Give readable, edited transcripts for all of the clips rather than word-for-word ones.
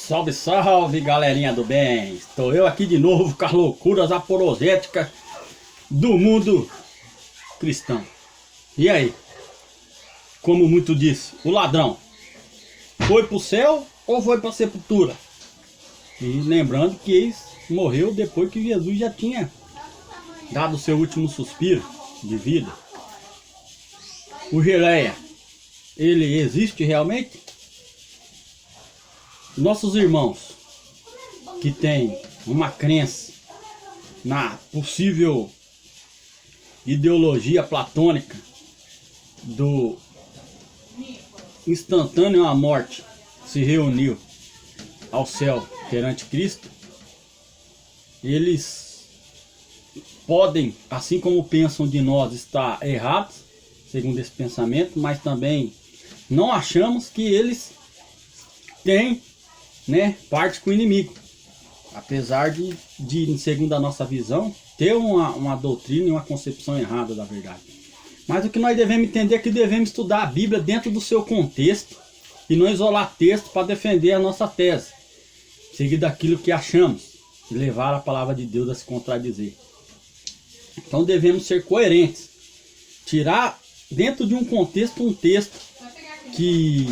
Salve, salve, galerinha do bem! Estou eu aqui de novo com as loucuras apologéticas do mundo cristão. E aí? Como muito disse, o ladrão foi para o céu ou foi para a sepultura? E lembrando que ele morreu depois que Jesus já tinha dado o seu último suspiro de vida. O Geleia, ele existe realmente? Nossos irmãos que têm uma crença na possível ideologia platônica do instantâneo à morte se reuniu ao céu perante Cristo, eles podem, assim como pensam de nós, estar errados, segundo esse pensamento, mas também não achamos que eles têm parte com o inimigo, apesar de segundo a nossa visão, ter uma doutrina e uma concepção errada da verdade. Mas o que nós devemos entender é que devemos estudar a Bíblia dentro do seu contexto e não isolar texto para defender a nossa tese, seguir daquilo que achamos e levar a palavra de Deus a se contradizer. Então devemos ser coerentes, tirar dentro de um contexto um texto que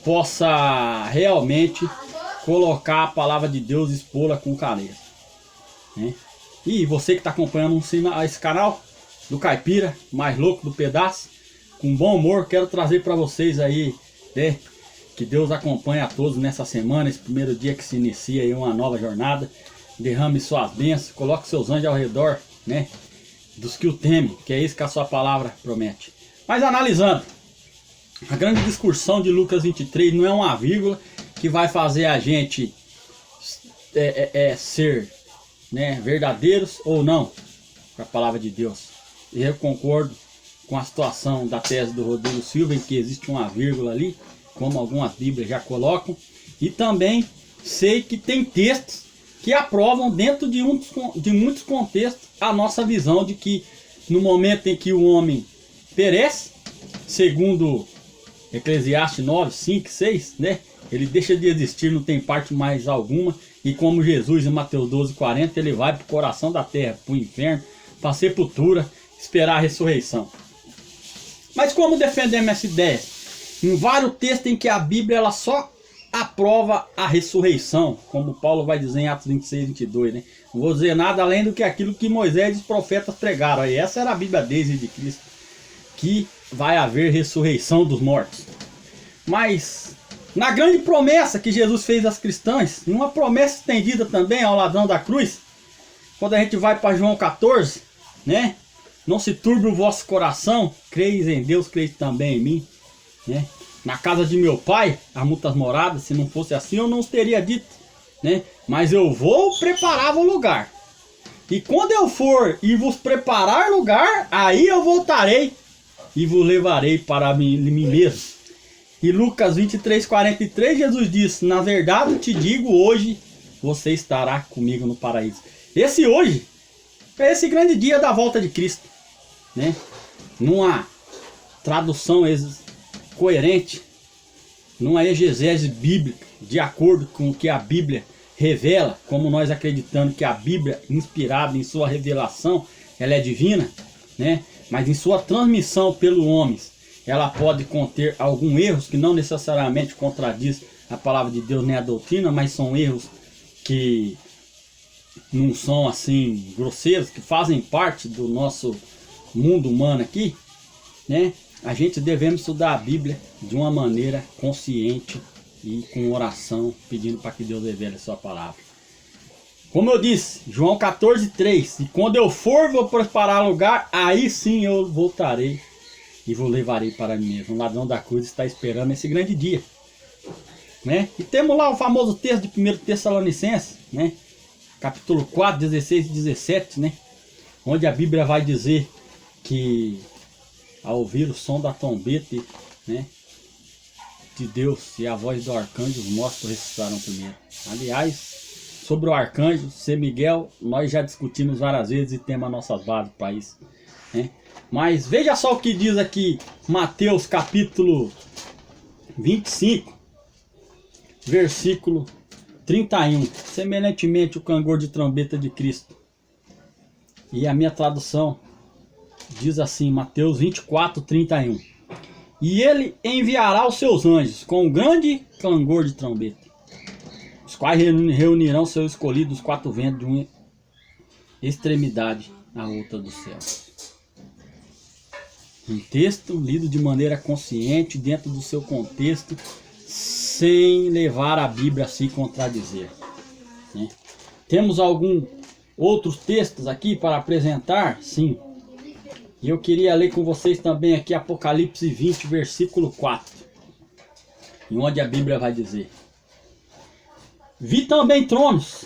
possa realmente colocar a palavra de Deus e expô-la com clareza, né? E você que está acompanhando esse canal do Caipira, mais louco do pedaço, com bom humor, quero trazer para vocês aí, que Deus acompanhe a todos nessa semana, esse primeiro dia que se inicia aí uma nova jornada. Derrame suas bênçãos, coloque seus anjos ao redor, dos que o temem, que é isso que a sua palavra promete. Mas analisando, a grande discussão de Lucas 23 não é uma vírgula que vai fazer a gente ser verdadeiros ou não com a palavra de Deus. E eu concordo com a situação da tese do Rodrigo Silva, em que existe uma vírgula ali, como algumas bíblias já colocam, e também sei que tem textos que aprovam dentro de muitos contextos a nossa visão de que no momento em que o homem perece, segundo Eclesiastes 9, 5, 6, ele deixa de existir, não tem parte mais alguma, e como Jesus em Mateus 12, 40, ele vai para o coração da terra, para o inferno, para a sepultura, esperar a ressurreição. Mas como defendemos essa ideia? Em vários textos em que a Bíblia ela só aprova a ressurreição, como Paulo vai dizer em Atos 26, 22, Não vou dizer nada além do que aquilo que Moisés e os profetas pregaram. E essa era a Bíblia desde Cristo, que vai haver ressurreição dos mortos. Mas na grande promessa que Jesus fez aos cristãos, uma promessa estendida também ao ladrão da cruz, quando a gente vai para João 14, não se turbe o vosso coração, creis em Deus, creis também em mim, Na casa de meu pai há muitas moradas, se não fosse assim eu não os teria dito, Mas eu vou preparar o lugar. E quando eu for e vos preparar lugar, aí eu voltarei e vos levarei para mim mesmo. E Lucas 23, 43, Jesus disse: na verdade te digo, hoje você estará comigo no paraíso. Esse hoje é esse grande dia da volta de Cristo, Numa tradução coerente, numa exegese bíblica, de acordo com o que a Bíblia revela, como nós acreditamos que a Bíblia, inspirada em sua revelação, ela é divina, mas em sua transmissão pelos homens, ela pode conter alguns erros que não necessariamente contradiz a palavra de Deus nem a doutrina, mas são erros que não são assim grosseiros, que fazem parte do nosso mundo humano aqui, A gente devemos estudar a Bíblia de uma maneira consciente e com oração, pedindo para que Deus revele a sua palavra. Como eu disse, João 14, 3, e quando eu for, vou preparar lugar, aí sim eu voltarei e vos levarei para mim mesmo. O ladrão da cruz está esperando esse grande dia, E temos lá o famoso texto de 1 Tessalonicenses, capítulo 4, 16 e 17, Onde a Bíblia vai dizer que ao ouvir o som da trombeta, de Deus e a voz do arcanjo, os mortos ressuscitarão primeiro. Aliás, sobre o arcanjo, São Miguel, nós já discutimos várias vezes e temos as nossas bases para isso, Mas veja só o que diz aqui Mateus capítulo 25, versículo 31. Semelhantemente o clangor de trombeta de Cristo. E a minha tradução diz assim, Mateus 24, 31. E ele enviará os seus anjos com um grande clangor de trombeta, os quais reunirão seus escolhidos quatro ventos de uma extremidade à outra do céu. Um texto lido de maneira consciente, dentro do seu contexto, sem levar a Bíblia a se contradizer, né? Temos alguns outros textos aqui para apresentar? Sim. E eu queria ler com vocês também aqui Apocalipse 20, versículo 4. E onde a Bíblia vai dizer: vi também tronos,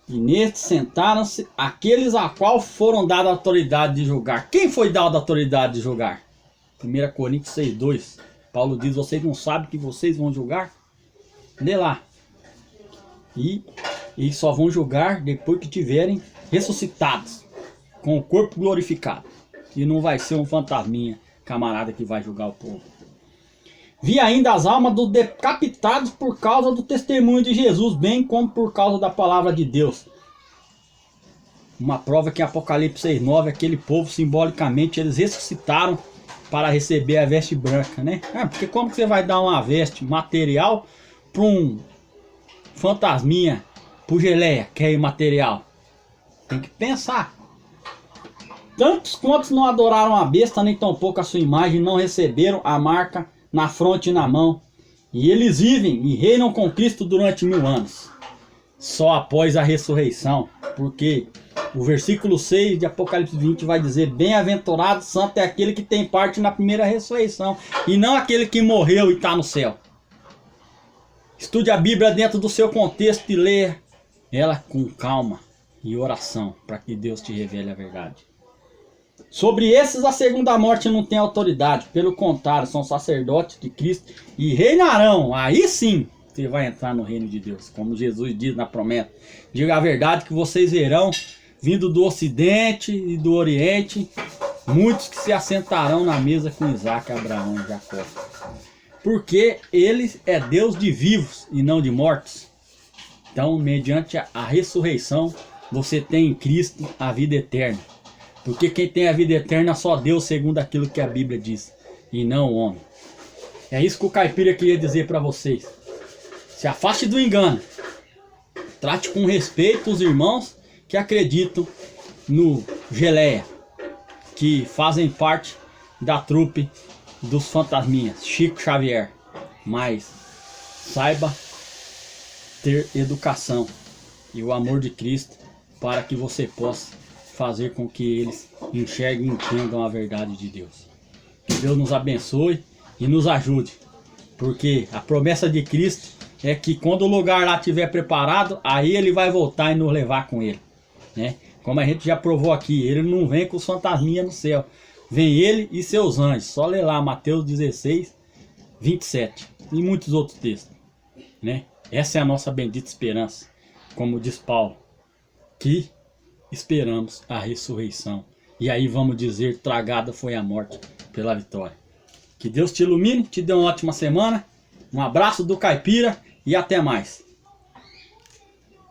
e nestes sentaram-se aqueles a qual foram dada a autoridade de julgar. Quem foi dado a autoridade de julgar? 1 Coríntios 6, 2. Paulo diz, vocês não sabem que vocês vão julgar? Lê lá. E só vão julgar depois que tiverem ressuscitados, com o corpo glorificado. E não vai ser um fantasminha, camarada, que vai julgar o povo. Vi ainda as almas dos decapitados por causa do testemunho de Jesus, bem como por causa da palavra de Deus. Uma prova que em Apocalipse 6:9, aquele povo, simbolicamente, eles ressuscitaram para receber a veste branca, né? Porque como que você vai dar uma veste material para um fantasminha, para geleia, que é imaterial? Tem que pensar. Tantos quantos não adoraram a besta, nem tampouco a sua imagem, não receberam a marca na fronte e na mão. E eles vivem e reinam com Cristo durante 1000 anos. Só após a ressurreição. Porque o versículo 6 de Apocalipse 20 vai dizer: bem-aventurado, santo é aquele que tem parte na primeira ressurreição, e não aquele que morreu e está no céu. Estude a Bíblia dentro do seu contexto e leia ela com calma e oração, para que Deus te revele a verdade. Sobre esses a segunda morte não tem autoridade, pelo contrário, são sacerdotes de Cristo e reinarão. Aí sim você vai entrar no reino de Deus, como Jesus diz na promessa. Diga a verdade que vocês verão, vindo do ocidente e do oriente, muitos que se assentarão na mesa com Isaac, Abraão e Jacó. Porque ele é Deus de vivos e não de mortos. Então, mediante a ressurreição, você tem em Cristo a vida eterna. Porque quem tem a vida eterna é só Deus, segundo aquilo que a Bíblia diz, e não o homem. É isso que o caipira queria dizer para vocês. Se afaste do engano. Trate com respeito os irmãos que acreditam no geleia, que fazem parte da trupe dos fantasminhas, Chico Xavier. Mas saiba ter educação e o amor de Cristo para que você possa fazer com que eles enxerguem e entendam a verdade de Deus. Que Deus nos abençoe e nos ajude, porque a promessa de Cristo é que quando o lugar lá estiver preparado, aí ele vai voltar e nos levar com ele, né? Como a gente já provou aqui, ele não vem com os fantasminhas no céu, vem ele e seus anjos. Só ler lá Mateus 16, 27 e muitos outros textos, né? Essa é a nossa bendita esperança, como diz Paulo, que esperamos a ressurreição. E aí vamos dizer, tragada foi a morte pela vitória. Que Deus te ilumine, te dê uma ótima semana. Um abraço do Caipira e até mais.